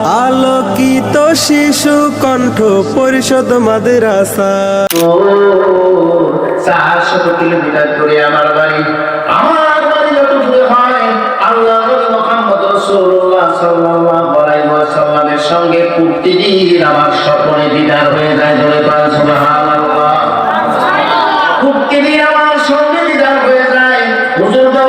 আলোকিত শিশু কণ্ঠ পরিষদ মাদ্রাসা। 400 কিলোমিটার দূরে আমার বাড়ি যত দূরে হয় আল্লাহ নবী মুহাম্মদ রাসূলুল্লাহ সাল্লাল্লাহু আলাইহি ওয়াসাল্লামের সঙ্গে প্রতিদিন আমার স্বপ্নে দিদার হয়ে যায়। জোরে বলেন সুবহানাল্লাহ। প্রতিদিন আমার সঙ্গে দিদার হয়ে যায়। হুজুর গো,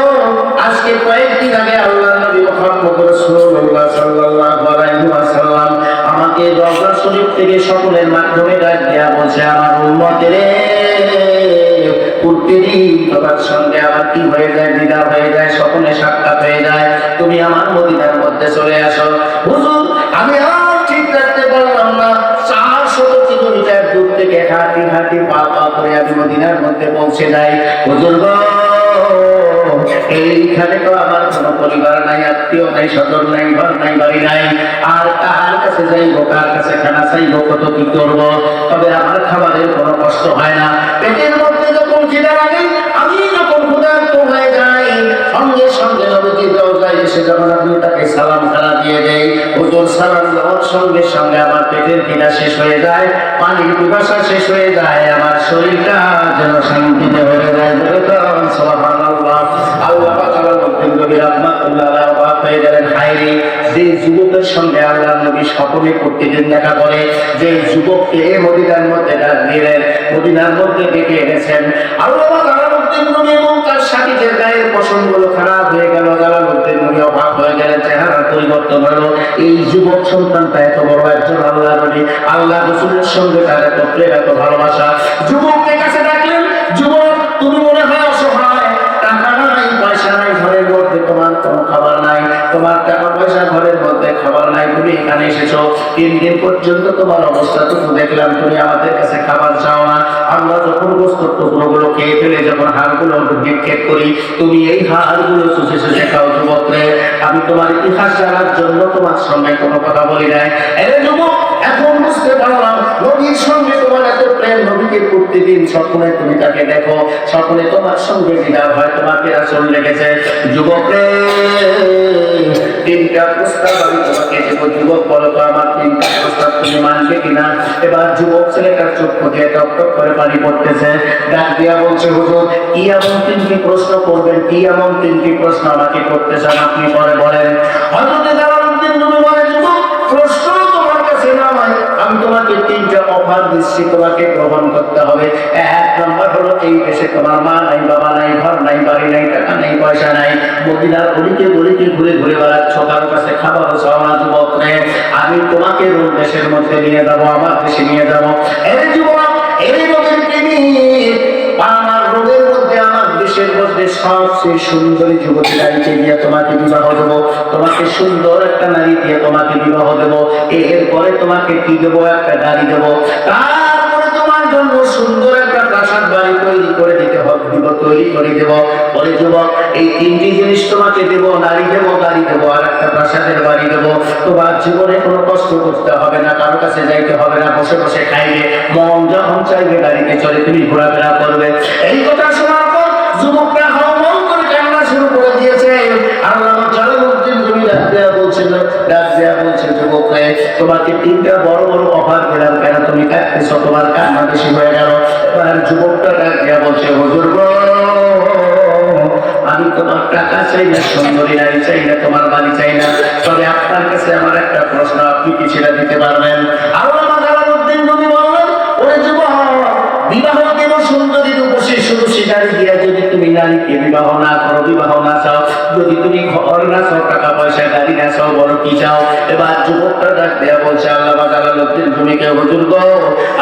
আজকে কয়েকদিন আগে আল্লাহ নবী মুহাম্মদ রাসূলুল্লাহ সাল্লাল্লাহু আলাইহি ওয়াসাল্লাম আমাকে রওজা শরীফ থেকে স্বপ্নের মাধ্যমে ডাক দেয়া বলছে, আমার উম্মতের প্রতিদিন তোমার সঙ্গে আমার কি হয়ে যায়, দিদার হয়ে যায়, স্বপ্নে সাক্ষাৎ হয়ে যায়, তুমি আমার মদিনার মধ্যে চলে আসো। হুজুর, আমি আর ঠিক রাখতে পারলাম না। 400 কিলোমিটার দূর থেকে হাঁটি হাঁটি পা পা করে আমি মদিনার মধ্যে পৌঁছে যাই। হুজুর গো, এইখানে তো আমার কোনো পরিবার নাই, আত্মীয় নাই, স্বজন নাই, ঘর নাই, বাড়ি নাই। আর কার কাছে যাইবো, কার কাছে খানা চাইবো, কত কি করবো? তবে আমার খাবারের কোনো কষ্ট হয় না। পেটের মধ্যে যখন খিদা লাগে, আমি যখন ক্ষুধার্ত হয়ে যাই, সঙ্গে সঙ্গে নবীজির রওজায় এসে যখন আমি তাকে সালাম খানা দিয়ে দেই, হুজুর সালাম দেওয়ার সঙ্গে সঙ্গে আমার পেটের খিদা শেষ হয়ে যায়, পানির পিপাসা শেষ হয়ে যায়, আমার শরীরটা যেন শান্তিতে ভরে যায়। সুবহানাল্লাহ। আল্লাহ পাক আলাউদ্দিন নবী রাহমাতুল্লাহ আলাইহি ওয়া হয়ে গেলেন হায়রে, যে যুবকের সঙ্গে আল্লাহ নবী স্বপ্নে প্রতিদিন দেখা করে, যে যুবককে মদিনার মধ্যে ডাক দিলেন, মদিনার মধ্যে ডেকে এনেছেন, আল্লাহ পাক আলাউদ্দিন নবী এবং তার সাথীদের গায়ের পশমগুলো খারাপ হয়ে গেল, আলাউদ্দিন নবী অবাক হয়ে গেলেন, চেহারার পরিবর্তন হলো। এই যুবক সন্তানটা এত বড় একজন আল্লাহ নবী, আল্লাহ রাসূলের সঙ্গে তার এত প্রেম, এত ভালোবাসা। যুবককে কাছে ডাকলেন, যুবক, তুমি মনে হয় অসহায়, টাকা নাই, পয়সা নাই, ঘরের মধ্যে তোমার কোনো খাবার নাই, তোমার টাকা পয়সা ঘরের মধ্যে খাবার নাই, তুমি এখানে এসেছো 3 দিন পর্যন্ত তোমার অবস্থা তো দেখলাম, তুমি আমাদের কাছে খাবার চাও না। আমরা যখন গোস্ত টুকরোগুলো খেয়ে ফেলে যখন হাড়গুলো নিক্ষেপ করি, তুমি এই হাড়গুলো চুষে চুষে খাও। যুবক রে, আমি তোমার ইতিহাস জানার জন্য তোমার সঙ্গে কোনো কথা বলি নাই। এরে যুবক, এখন বুঝতে পারলাম নবীর সঙ্গে তোমার এত প্রেম, নবীকে প্রতিদিন স্বপ্নে তুমি তাকে দেখো, স্বপ্নে তোমার সঙ্গে দিদার হয়, তোমাকে রাসূল লেগেছে। যুবক রে, 3টা প্রস্তাব আমি তোমাকে দেব। যুবক, বলো তো আমার 3টা প্রস্তাব তুমি মানবে কিনা? এবার যুবক ছেলেটার চোখ দিয়ে টপ টপ করে পানি পড়তেছে, ডাক দিয়া বলছে, হুজুর, কি এমন 3টি প্রশ্ন করবেন, কি এমন 3টি প্রশ্ন আমাকে করতে চান, আপনি পরে বলেন। হযরত জালালউদ্দিন নবী বলে, যুবক, প্রশ্ন তোমার কাছে নামাই, আমি তোমাকে 3টা অফার দিচ্ছি, তোমাকে গ্রহণ করতে হবে। 1 নম্বর হলো, এই দেশে তোমার মা নাই, বাবা নাই, ঘর নাই, বাড়ি নাই, টাকা নাই, পয়সা নাই, মদিনার গলিতে গলিতে ঘুরে ঘুরে বেড়াচ্ছ, কারো কাছে খাবারও চাও না। যুবক রে, আমি তোমাকে রোম দেশের মধ্যে নিয়ে যাবো, আমার দেশে নিয়ে যাবো। এই যুবক, এই রোগের প্রেমিক, আমার রোগের মধ্যে, আমার দেশের মধ্যে সবচেয়ে সুন্দরী যুবতী নারীকে দিয়ে তোমাকে বিবাহ দেবো, তোমাকে সুন্দর একটা নারী দিয়ে তোমাকে বিবাহ দেবো। এরপরে তোমাকে কি দেবো? একটা গাড়ি দেবো। তারপরে তোমার জন্য সুন্দর একটা প্রাসাদ বাড়ি তৈরি করে দিতে হবে, তৈরি করে দেবো। বলে, যুবক, এই 3টি জিনিস তোমাকে দেবো, নারী দেবো, গাড়ি দেবো, আর একটা প্রাসাদের বাড়ি দেবো। তোমার জীবনে কোনো কষ্ট করতে হবে না, কারো কাছে যাইতে হবে না, বসে বসে খাইবে, মন যখন চাইবে গাড়িতে চলে তুমি ঘোরাফেরা করবে। এই কথা শোনার পর যুবকরা হাওমাও করে কান্না শুরু করে দিয়েছে। আল্লামা জালালউদ্দিন রুমি ডাক দেয়া বলছে, যুবক রে, তোমাকে 3টা বড় বড় অফার দিলাম, কেন তুমি কাঁদতেছো? তোমার কান্না বেশি হয়ে গেল। এবার যুবকটা ডাক দেয়া বলছে, হুজুর গো, আমি তোমার টাকা চাই না, সুন্দরী নারী চাই না, তোমার বাড়ি চাই না, তবে আপনার কাছে আমার একটা প্রশ্ন, আপনি কি সেটা দিতে পারবেন? আল্লামা জালালউদ্দিন রুমি বললেন, ওরে যুবক, বিবাহ কেন সুন্দরী রূপসী সুরুষী নারী দিয়া যদি তুমি নারীকে বিবাহ না করো, বিবাহ না চাও, যদি তুমি ঘর না চাও, টাকা পয়সা, গাড়ি না চাও, বড় কি চাও? এবার যুবকটা ডাক দেয়া বলছে, আল্লামা জালালউদ্দিন রুমিকে, হুজুর গো,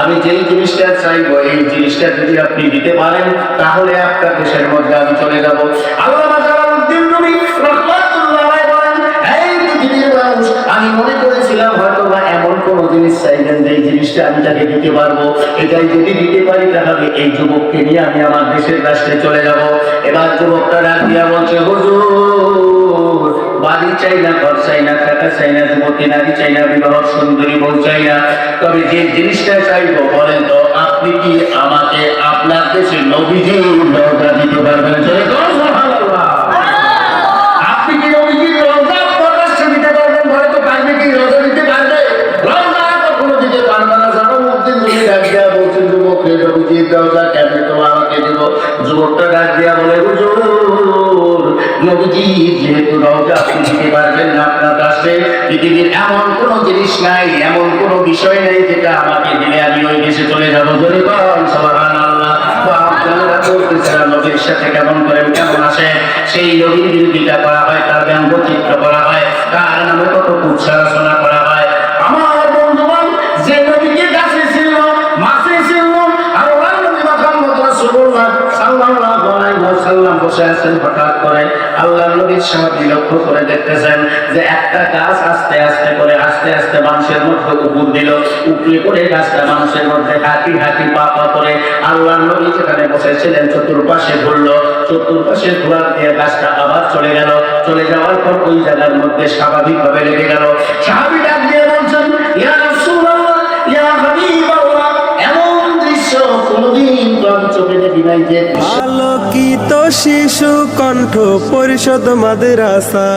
আমি যেই জিনিসটা চাইবো, এই জিনিসটা যদি আপনি দিতে পারেন, তাহলে আপনার দেশের মধ্যে আমি চলে যাব। আল্লামা জালালউদ্দিন রুমি রাহমাতুল্লাহ আলাইহি বলেন, এই পৃথিবীর মানুষ, আমি মনে করেছিলাম হয়তো বা এমন কোন জিনিস চাইবেন যে এই জিনিসটা আমি তাকে দিতে পারবো, এটাই যদি দিতে পারি তাহলে এই যুবককে নিয়ে আমি আমার দেশের রাষ্ট্রে চলে যাব। এবার যুবকটা ডাক দিয়া বলছে, হুজুর, বাড়ি চাই না, ঘর চাই না, টাকা চাই না, যুবতী নারী চাই না, বিবাহ সুন্দরী বউ চাই না, তবে যে জিনিসটা চাইবো, বলেন তো, আপনি কি আমাকে আপনার দেশে নবীজির রওজা দিতে পারবেন? সুবহানাল্লাহ। আপনি কি নবীজির রওজা প্রকাশ্যে দিতে পারবেন? বলে তো, পারবে কি? রওজা দিতে নবীজি যেহেতু রওজা আপনি দিতে পারবেন না আপনার কাছে, পৃথিবীর এমন কোনো জিনিস নাই, এমন কোনো বিষয় নেই যেটা আমাকে দিলে আমি ওই দেশে চলে যাবো। জোরে বল সুবহানাল্লাহ। আপনারা বলতেছেন নবীর সাথে কেমন করেন, কেমন আসে, সেই নবীর বিরোধিতা করা হয়, তার ব্যঙ্গচিত্র করা হয়, তার নামে কত কুৎসা রচনা করা হয়। আমার বন্ধুগণ, যে নবীকে কাছে ছিল, মাসে ছিল, আল্লাহর নবী মুহাম্মদ রাসূলুল্লাহ সাল্লাল্লাহু আলাইহি ওয়াসাল্লাম বসে আছেন, হঠাৎ করে আল্লাহর নবীর সাহাবী লক্ষ্য করে দেখতেছেন যে একটা গাছ আস্তে আস্তে করে আস্তে আস্তে মানুষের মধ্যে উপর দিল, উপরে করে গাছটা মানুষের মধ্যে হাঁটি হাঁটি পা পা করে আল্লাহর নবী যেখানে বসেছিলেন চতুর্পাশে ঘুরলো, চতুর্পাশে ঘোরার দিয়ে গাছটা আবার চলে গেল, চলে যাওয়ার পর ওই জায়গার মধ্যে স্বাভাবিকভাবে লেগে গেল। সাহাবী ডাক দিয়ে বলছেন, ইয়া রাসূলুল্লাহ, ইয়া হাবিবাল্লাহ, এমন দৃশ্য কোনদিন তো আমি চোখে দেখি নাই। যে আলোকিত শিশু কণ্ঠ পরিষদ মাদ্রাসা।